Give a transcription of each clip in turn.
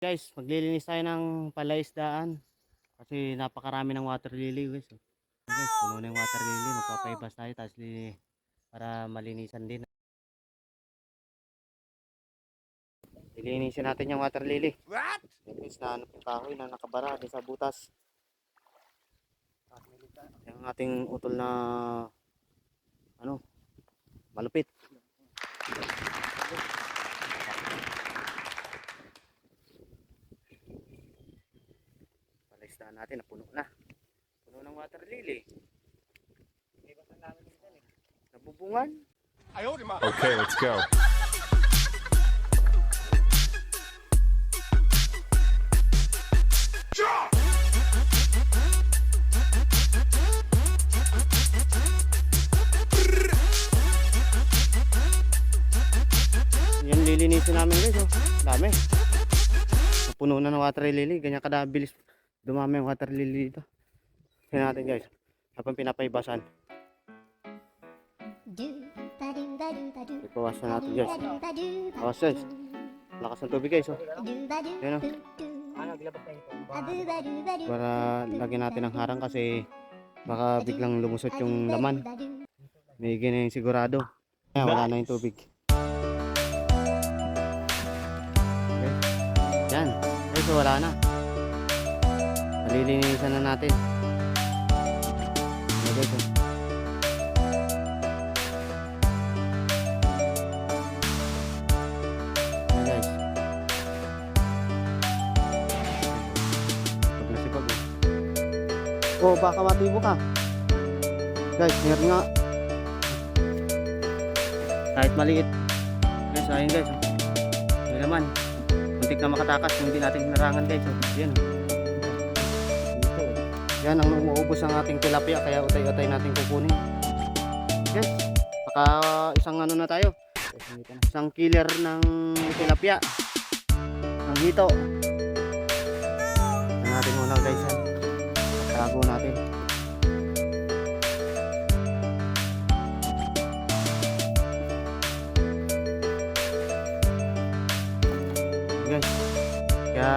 Guys, maglilinis tayo ng palaisdaan kasi napakarami ng water lily guys. Guys, puno na yung water lily, magpapaibas tayo tapos para malinisan din. Lilinisin natin yung water lily. What? Guys, nahanap yung kahoy na nakabara sa butas. Yung ating utol na malupit. Palaisdaan natin, napuno na. Puno ng water lily. Nabubungan. Okay, let's go. Yan lilinisin namin guys, oh. Dami. Napuno na ng water lily, ganyan kadabilis dumami yung water lily dito. Tingnan natin guys, habang pinapaibasan. Ipawasan natin guys. Awas guys, lakas ng tubig guys, oh. Yan, oh. Para lagyan natin ng harang kasi baka biglang lumusot yung laman. May ganyan sigurado. Yan, wala na yung tubig. Okay. Yan, guys, so wala na. Malilinisan na natin. Yan guys, oh. Yan guys. Pag nasipag, oh, baka matibo ka. Guys, meron nga. Kahit maliit. Guys, ayun guys, oh. Yun naman. Muntik na makatakas kung hindi natin narangan guys, oh. Yan, oh. Yan ang umuubos ang ating tilapia, kaya utay-utay natin kukunin. Yes, baka isang ano na tayo, isang killer ng tilapia, ng hito. Yan natin muna guys, yan. Tago natin. Guys, kaya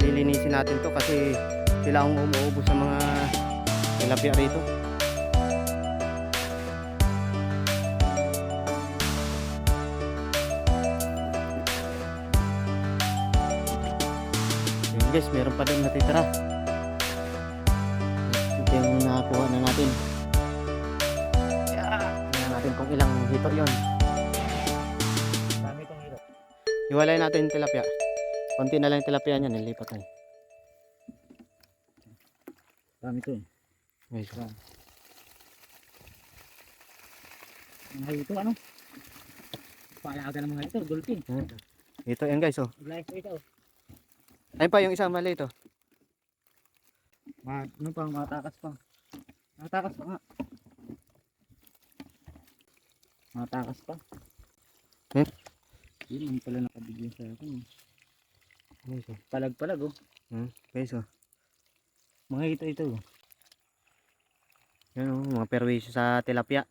lilinisin natin to kasi sila ang umuubos sa mga tilapia rito. Yun guys, meron pa din natitira. Ito yung nakakuha na natin. Tingnan natin kung ilang hito yun. Dami itong hito. Iwalay natin yung tilapia. Konti na lang yung tilapia niya, nilipat tayo. Dami ito eh. Guys, Mga ito ano? Paalaga ng mga ito, dolphin. ito yan guys, oh. Live po ito. Ayun pa yung isang mali ito. Ano pa, matakas pa. Matakas pa nga. Matakas pa. Yun ang pala nakabigyan sa akin. Guys, oh. Palag-palag oh. Guys, oh. Mga ito. Yan, oh, mga perwisyo sa tilapia.